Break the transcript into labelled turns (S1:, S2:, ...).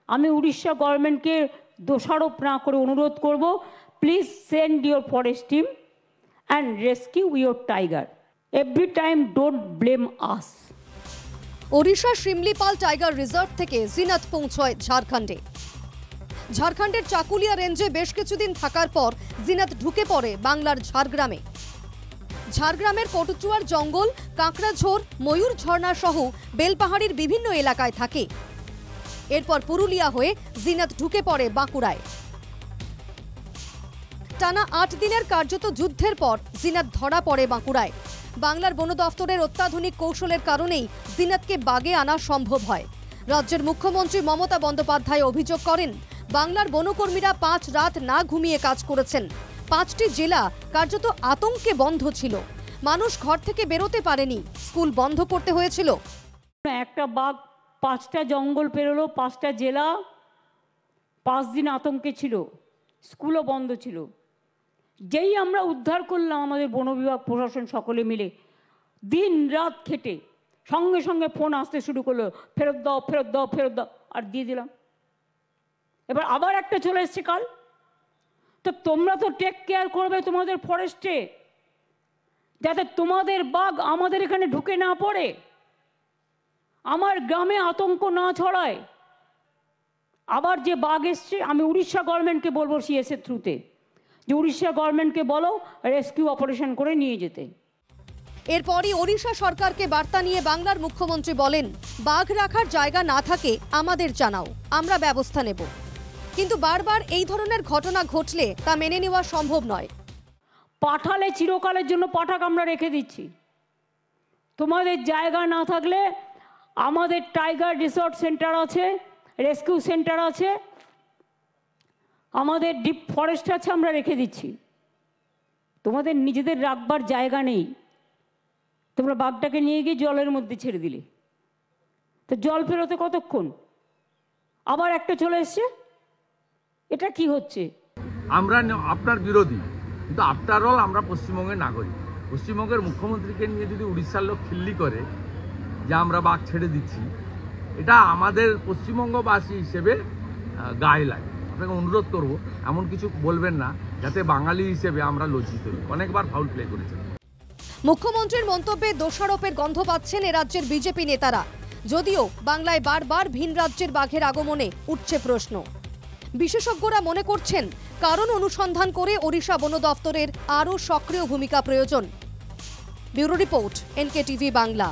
S1: আমি উড়িষ্যা গভর্নমেন্টকে দোষারোপ না করে অনুরোধ করব, please send your forest team and rescue your tiger. Every time don't blame us.
S2: Odisha Similipal tiger reserve থেকে জিনাত পৌঁছয় ঝাড়খণ্ডে। ঝাড়খণ্ডের চাকুলিয়া রেঞ্জে বেশ কিছুদিন থাকার পর জিনাত ঢুকে পড়ে বাংলার ঝাড়গ্রামে। ঝাড়গ্রামের পটুচুয়ার জঙ্গল, কাঁকড়াঝোর, ময়ূর ঝর্ণা সহ বেলপাহাড়ির বিভিন্ন এলাকায় থাকে। এরপর পুরুলিয়া হয়ে জিনাত ঢুকে পড়ে বাঁকুড়ায়। টানা ৮ দিনের কার্যত যুদ্ধের পর জিনাত ধরা পড়ে বাঁকুড়ায়। বাংলার বন দফতরের অত্যাধুনিক কৌশলের কারণেই জিনাতকে বাগে আনা সম্ভব হয়। রাজ্যের মুখ্যমন্ত্রী মমতা বন্দ্যোপাধ্যায় অভিযোগ করেন, বাংলার বনকর্মীরা ৫ রাত না ঘুমিয়ে কাজ করেছেন। ৫টি জেলা কার্যত আতঙ্কে বন্ধ ছিল। মানুষ ঘর থেকে বেরোতে পারেনি, স্কুল বন্ধ করতে হয়েছিল।
S1: একটা বাঘ 5টা জঙ্গল পেরোলো, 5টা জেলা, 5 দিন আতঙ্কে ছিল, স্কুলও বন্ধ ছিল। যেই আমরা উদ্ধার করলাম, আমাদের বন বিভাগ প্রশাসন সকলে মিলে দিন রাত খেটে সঙ্গে সঙ্গে ফোন আসতে শুরু করলো, ফেরত দাও ফেরত দাও ফেরত দাও, আর দিয়ে দিলাম। এবার আবার একটা চলে এসছে কাল। তো তোমরা তো টেক কেয়ার করবে তোমাদের ফরেস্টে, যাতে তোমাদের বাঘ আমাদের এখানে ঢুকে না পড়ে, আমার গ্রামে আতঙ্ক না ছড়ায়। আবার যে বাঘ এসছে, আমি উড়িষ্যা গভর্নমেন্টকে বলবো সিএসএর থ্রুতে, যে উড়িষ্যা গভর্নমেন্টকে বলো রেস্কিউ অপারেশন করে নিয়ে যেতে।
S2: এরপরই ওড়িশা সরকারকে বার্তা নিয়ে বাংলার মুখ্যমন্ত্রী বলেন, বাঘ রাখার জায়গা না থাকে আমাদের জানাও, আমরা ব্যবস্থা নেব। কিন্তু বারবার এই ধরনের ঘটনা ঘটলে তা মেনে নেওয়া সম্ভব নয়।
S1: পাঠালে চিরকালের জন্য পাঠাক আমরা রেখে দিচ্ছি। তোমাদের জায়গা না থাকলে আমাদের টাইগার রিসর্ট সেন্টার আছে, রেস্কিউ সেন্টার আছে, আমাদের ডিপ ফরেস্ট আছে, আমরা রেখে দিচ্ছি। তোমাদের নিজেদের রাখবার জায়গা নেই, তোমরা বাঘটাকে নিয়ে গিয়ে জলের মধ্যে ছেড়ে দিলে, তো জল ফেরোতে কতক্ষণ? আবার একটা চলে এসছে, এটা কি হচ্ছে?
S3: আমরা আপনার বিরোধী, কিন্তু আফটার অল আমরা পশ্চিমবঙ্গের নাগরিক। পশ্চিমবঙ্গের মুখ্যমন্ত্রীকে নিয়ে যদি উড়িষ্যার লোক খিল্লি করে যে আমরা বাঘ ছেড়ে দিচ্ছি, এটা আমাদের পশ্চিমবঙ্গবাসী হিসেবে গায়ে লাগে। আপনাকে অনুরোধ করব, এমন কিছু বলবেন না যাতে বাঙালি হিসেবে আমরা লজ্জিত হই। অনেকবার ফাউল প্লে করেছেন।
S2: মুখ্যমন্ত্রীর মন্তব্যে দোষারোপের গন্ধ পাচ্ছেন এ রাজ্যের বিজেপি নেতারা। যদিও বাংলায় বারবার ভিন রাজ্যের বাঘের আগমনে উঠছে প্রশ্ন। বিশেষজ্ঞরা মনে করছেন, কারণ অনুসন্ধান করে ওড়িশা বন দফতরের আরও সক্রিয় ভূমিকা প্রয়োজন। Bureau report, NKTV Bangla.